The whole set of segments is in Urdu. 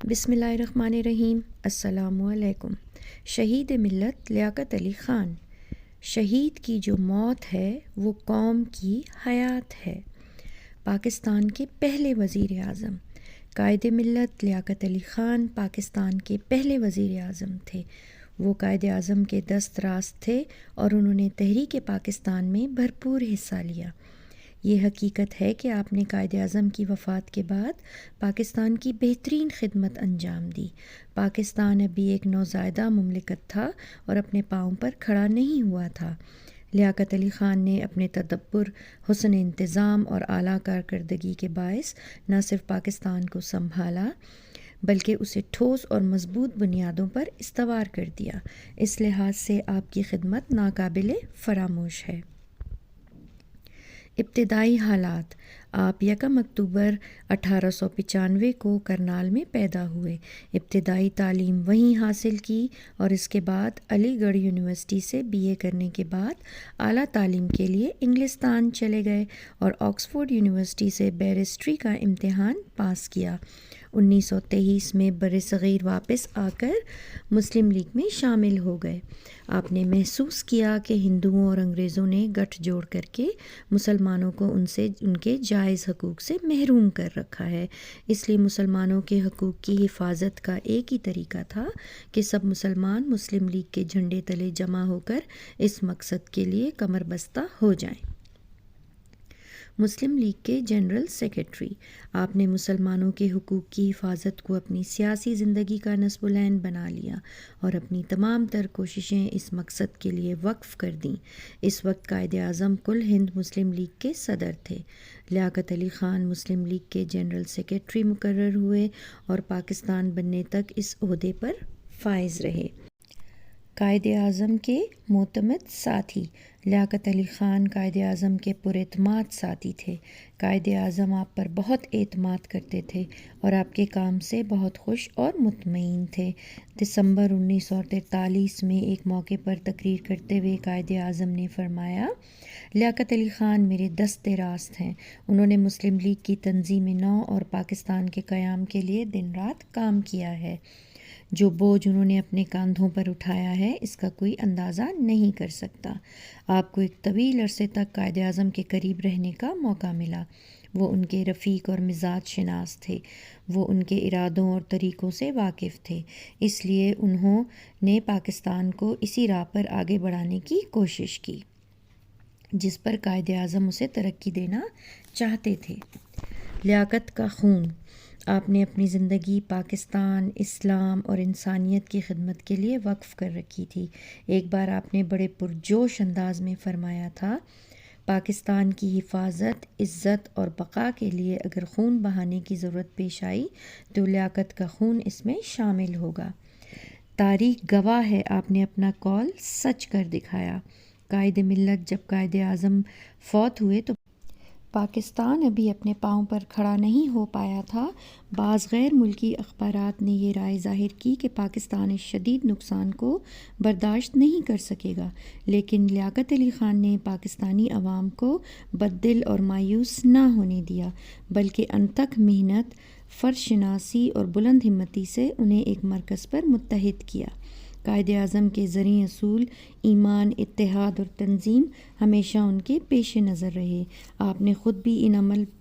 بسم اللہ الرحمن الرحیم۔ السلام علیکم۔ شہید ملت لیاقت علی خان۔ شہید کی جو موت ہے وہ قوم کی حیات ہے۔ پاکستان کے پہلے وزیر اعظم قائد ملت لیاقت علی خان پاکستان کے پہلے وزیر اعظم تھے۔ وہ قائد اعظم کے دست راست تھے اور انہوں نے تحریک پاکستان میں بھرپور حصہ لیا۔ یہ حقیقت ہے کہ آپ نے قائد اعظم کی وفات کے بعد پاکستان کی بہترین خدمت انجام دی۔ پاکستان ابھی ایک نوزائیدہ مملکت تھا اور اپنے پاؤں پر کھڑا نہیں ہوا تھا۔ لیاقت علی خان نے اپنے تدبر، حسن انتظام اور اعلیٰ کارکردگی کے باعث نہ صرف پاکستان کو سنبھالا بلکہ اسے ٹھوس اور مضبوط بنیادوں پر استوار کر دیا۔ اس لحاظ سے آپ کی خدمت ناقابل فراموش ہے۔ ابتدائی حالات: آپ 1 اکتوبر 1895 کو کرنال میں پیدا ہوئے۔ ابتدائی تعلیم وہیں حاصل کی اور اس کے بعد علی گڑھ یونیورسٹی سے BA کرنے کے بعد اعلیٰ تعلیم کے لیے انگلستان چلے گئے اور آکسفورڈ یونیورسٹی سے بیرسٹری کا امتحان پاس کیا۔ 1923 میں برصغیر واپس آ کر مسلم لیگ میں شامل ہو گئے۔ آپ نے محسوس کیا کہ ہندوؤں اور انگریزوں نے گٹھ جوڑ کر کے مسلمانوں کو ان کے جائز حقوق سے محروم کر رکھا ہے، اس لیے مسلمانوں کے حقوق کی حفاظت کا ایک ہی طریقہ تھا کہ سب مسلمان مسلم لیگ کے جھنڈے تلے جمع ہو کر اس مقصد کے لیے کمر بستہ ہو جائیں۔ مسلم لیگ کے جنرل سیکریٹری، آپ نے مسلمانوں کے حقوق کی حفاظت کو اپنی سیاسی زندگی کا نصب العین بنا لیا اور اپنی تمام تر کوششیں اس مقصد کے لیے وقف کر دیں۔ اس وقت قائد اعظم کل ہند مسلم لیگ کے صدر تھے۔ لیاقت علی خان مسلم لیگ کے جنرل سیکریٹری مقرر ہوئے اور پاکستان بننے تک اس عہدے پر فائز رہے۔ قائد اعظم کے معتمد ساتھی: لیاقت علی خان قائد اعظم کے پراعتماد ساتھی تھے۔ قائد اعظم آپ پر بہت اعتماد کرتے تھے اور آپ کے کام سے بہت خوش اور مطمئن تھے۔ دسمبر 1943 میں ایک موقع پر تقریر کرتے ہوئے قائد اعظم نے فرمایا، لیاقت علی خان میرے دست راست ہیں۔ انہوں نے مسلم لیگ کی تنظیم نو اور پاکستان کے قیام کے لیے دن رات کام کیا ہے۔ جو بوجھ انہوں نے اپنے کاندھوں پر اٹھایا ہے اس کا کوئی اندازہ نہیں کر سکتا۔ آپ کو ایک طویل عرصے تک قائد اعظم کے قریب رہنے کا موقع ملا۔ وہ ان کے رفیق اور مزاج شناس تھے۔ وہ ان کے ارادوں اور طریقوں سے واقف تھے، اس لیے انہوں نے پاکستان کو اسی راہ پر آگے بڑھانے کی کوشش کی جس پر قائد اعظم اسے ترقی دینا چاہتے تھے۔ لیاقت کا خون: آپ نے اپنی زندگی پاکستان، اسلام اور انسانیت کی خدمت کے لیے وقف کر رکھی تھی۔ ایک بار آپ نے بڑے پرجوش انداز میں فرمایا تھا، پاکستان کی حفاظت، عزت اور بقا کے لیے اگر خون بہانے کی ضرورت پیش آئی تو لیاقت کا خون اس میں شامل ہوگا۔ تاریخ گواہ ہے آپ نے اپنا قول سچ کر دکھایا۔ قائد ملت جب قائد اعظم فوت ہوئے تو پاکستان ابھی اپنے پاؤں پر کھڑا نہیں ہو پایا تھا۔ بعض غیر ملکی اخبارات نے یہ رائے ظاہر کی کہ پاکستان اس شدید نقصان کو برداشت نہیں کر سکے گا، لیکن لیاقت علی خان نے پاکستانی عوام کو بددل اور مایوس نہ ہونے دیا، بلکہ انتھک محنت، فرض شناسی اور بلند ہمتی سے انہیں ایک مرکز پر متحد کیا۔ قائد اعظم کے زرعی اصول ایمان، اتحاد اور تنظیم ہمیشہ ان کے پیش نظر رہے۔ آپ نے خود بھی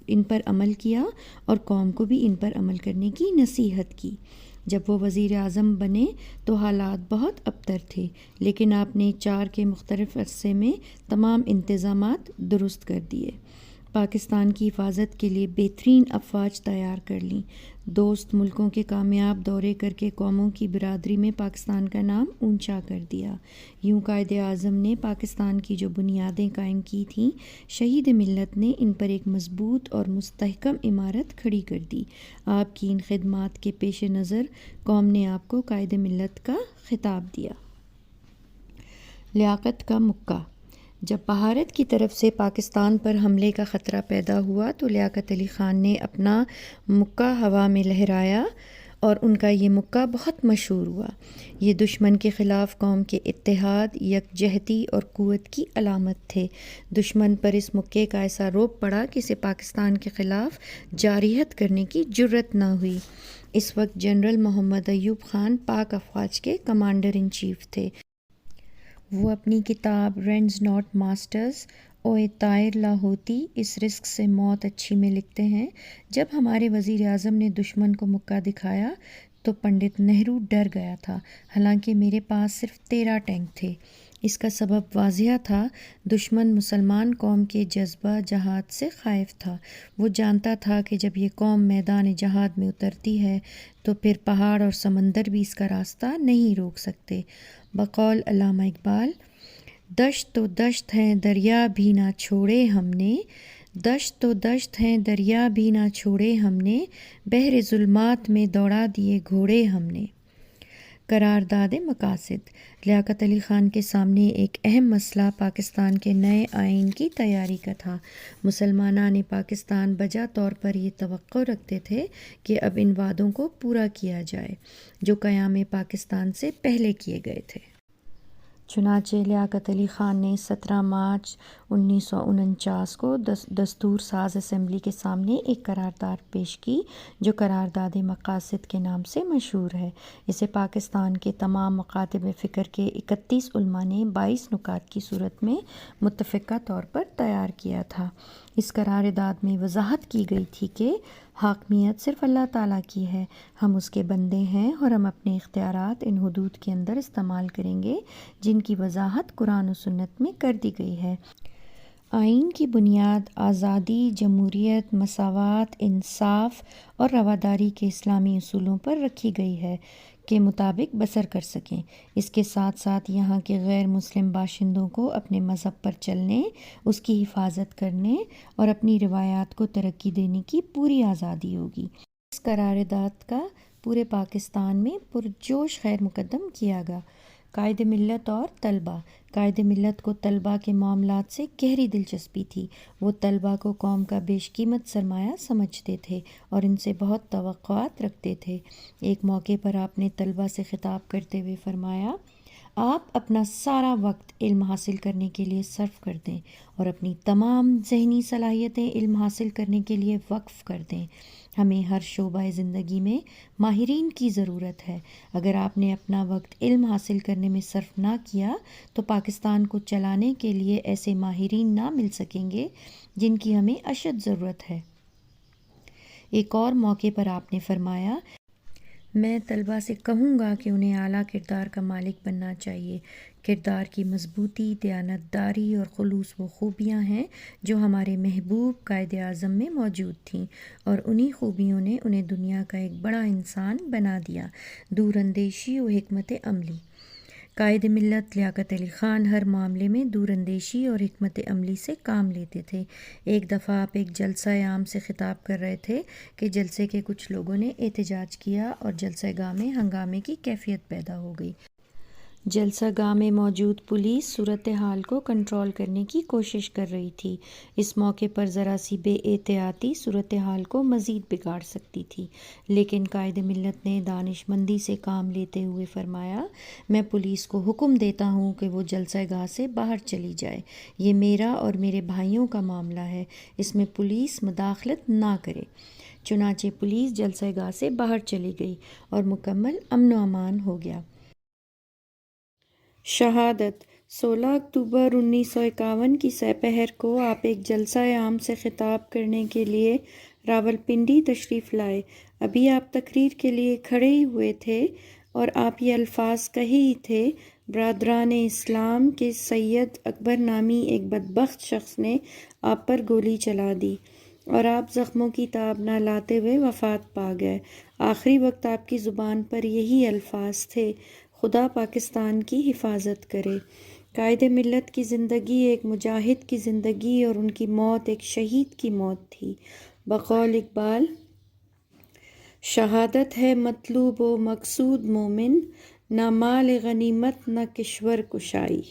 ان پر عمل کیا اور قوم کو بھی ان پر عمل کرنے کی نصیحت کی۔ جب وہ وزیر اعظم بنے تو حالات بہت ابتر تھے، لیکن آپ نے 4 کے مختلف عرصے میں تمام انتظامات درست کر دیے۔ پاکستان کی حفاظت کے لیے بہترین افواج تیار کر لیں۔ دوست ملکوں کے کامیاب دورے کر کے قوموں کی برادری میں پاکستان کا نام اونچا کر دیا۔ یوں قائد اعظم نے پاکستان کی جو بنیادیں قائم کی تھیں، شہید ملت نے ان پر ایک مضبوط اور مستحکم عمارت کھڑی کر دی۔ آپ کی ان خدمات کے پیش نظر قوم نے آپ کو قائد ملت کا خطاب دیا۔ لیاقت کا مکہ: جب بھارت کی طرف سے پاکستان پر حملے کا خطرہ پیدا ہوا تو لیاقت علی خان نے اپنا مکہ ہوا میں لہرایا اور ان کا یہ مکہ بہت مشہور ہوا۔ یہ دشمن کے خلاف قوم کے اتحاد، یکجہتی اور قوت کی علامت تھے۔ دشمن پر اس مکے کا ایسا رعب پڑا کہ اسے پاکستان کے خلاف جارحیت کرنے کی جرأت نہ ہوئی۔ اس وقت جنرل محمد ایوب خان پاک افواج کے کمانڈر ان چیف تھے۔ وہ اپنی کتاب رینز ناٹ ماسٹرز اوے طائر لاہوتی اس رزق سے موت اچھی میں لکھتے ہیں، جب ہمارے وزیر اعظم نے دشمن کو مکہ دکھایا تو پنڈت نہرو ڈر گیا تھا، حالانکہ میرے پاس صرف 13 ٹینک تھے۔ اس کا سبب واضح تھا، دشمن مسلمان قوم کے جذبہ جہاد سے خائف تھا۔ وہ جانتا تھا کہ جب یہ قوم میدان جہاد میں اترتی ہے تو پھر پہاڑ اور سمندر بھی اس کا راستہ نہیں روک سکتے۔ بقول علامہ اقبال، دشت تو دشت ہیں دریا بھی نہ چھوڑے ہم نے، دشت تو دشت ہیں دریا بھی نہ چھوڑے ہم نے، بحر ظلمات میں دوڑا دیے گھوڑے ہم نے۔ قرارداد مقاصد۔ لیاقت علی خان کے سامنے ایک اہم مسئلہ پاکستان کے نئے آئین کی تیاری کا تھا۔ مسلمانان پاکستان بجا طور پر یہ توقع رکھتے تھے کہ اب ان وعدوں کو پورا کیا جائے جو قیام پاکستان سے پہلے کیے گئے تھے۔ چنانچہ لیاقت علی خان نے 17 مارچ 1949 کو دستور ساز اسمبلی کے سامنے ایک قرارداد پیش کی جو قرارداد مقاصد کے نام سے مشہور ہے۔ اسے پاکستان کے تمام مکاتب فکر کے 31 علماء نے 22 نکات کی صورت میں متفقہ طور پر تیار کیا تھا۔ اس قرارداد میں وضاحت کی گئی تھی کہ حاکمیت صرف اللہ تعالیٰ کی ہے، ہم اس کے بندے ہیں اور ہم اپنے اختیارات ان حدود کے اندر استعمال کریں گے جن کی وضاحت قرآن و سنت میں کر دی گئی ہے۔ آئین کی بنیاد آزادی، جمہوریت، مساوات، انصاف اور رواداری کے اسلامی اصولوں پر رکھی گئی ہے کے مطابق بسر کر سکیں۔ اس کے ساتھ ساتھ یہاں کے غیر مسلم باشندوں کو اپنے مذہب پر چلنے، اس کی حفاظت کرنے اور اپنی روایات کو ترقی دینے کی پوری آزادی ہوگی۔ اس قرارداد کا پورے پاکستان میں پرجوش خیر مقدم کیا گیا۔ قائد ملت اور طلبہ۔ قائد ملت کو طلبہ کے معاملات سے گہری دلچسپی تھی۔ وہ طلبہ کو قوم کا بیش قیمت سرمایہ سمجھتے تھے اور ان سے بہت توقعات رکھتے تھے۔ ایک موقع پر آپ نے طلبہ سے خطاب کرتے ہوئے فرمایا، آپ اپنا سارا وقت علم حاصل کرنے کے لیے صرف کر دیں اور اپنی تمام ذہنی صلاحیتیں علم حاصل کرنے کے لیے وقف کر دیں۔ ہمیں ہر شعبہ زندگی میں ماہرین کی ضرورت ہے۔ اگر آپ نے اپنا وقت علم حاصل کرنے میں صرف نہ کیا تو پاکستان کو چلانے کے لیے ایسے ماہرین نہ مل سکیں گے جن کی ہمیں اشد ضرورت ہے۔ ایک اور موقع پر آپ نے فرمایا، میں طلبہ سے کہوں گا کہ انہیں اعلیٰ کردار کا مالک بننا چاہیے۔ کردار کی مضبوطی، دیانتداری اور خلوص وہ خوبیاں ہیں جو ہمارے محبوب قائد اعظم میں موجود تھیں اور انہی خوبیوں نے انہیں دنیا کا ایک بڑا انسان بنا دیا۔ دور اندیشی و حکمت عملی۔ قائد ملت لیاقت علی خان ہر معاملے میں دور اندیشی اور حکمت عملی سے کام لیتے تھے۔ ایک دفعہ آپ ایک جلسہ عام سے خطاب کر رہے تھے کہ جلسے کے کچھ لوگوں نے احتجاج کیا اور جلسہ گاہ میں ہنگامے کی کیفیت پیدا ہو گئی۔ جلسہ گاہ میں موجود پولیس صورتحال کو کنٹرول کرنے کی کوشش کر رہی تھی۔ اس موقع پر ذرا سی بے احتیاطی صورتحال کو مزید بگاڑ سکتی تھی، لیکن قائد ملت نے دانش مندی سے کام لیتے ہوئے فرمایا، میں پولیس کو حکم دیتا ہوں کہ وہ جلسہ گاہ سے باہر چلی جائے۔ یہ میرا اور میرے بھائیوں کا معاملہ ہے، اس میں پولیس مداخلت نہ کرے۔ چنانچہ پولیس جلسہ گاہ سے باہر چلی گئی اور مکمل امن و امان ہو گیا۔ شہادت۔ 16 اکتوبر 1951 کی سپہر کو آپ ایک جلسہ عام سے خطاب کرنے کے لیے راولپنڈی تشریف لائے۔ ابھی آپ تقریر کے لیے کھڑے ہی ہوئے تھے اور آپ یہ الفاظ کہے ہی تھے، برادران اسلام کے سید اکبر نامی ایک بدبخت شخص نے آپ پر گولی چلا دی اور آپ زخموں کی تاب نہ لاتے ہوئے وفات پا گئے۔ آخری وقت آپ کی زبان پر یہی الفاظ تھے، خدا پاکستان کی حفاظت کرے۔ قائد ملت کی زندگی ایک مجاہد کی زندگی اور ان کی موت ایک شہید کی موت تھی۔ بقول اقبال، شہادت ہے مطلوب و مقصود مومن، نہ مال غنیمت نہ کشور کشائی۔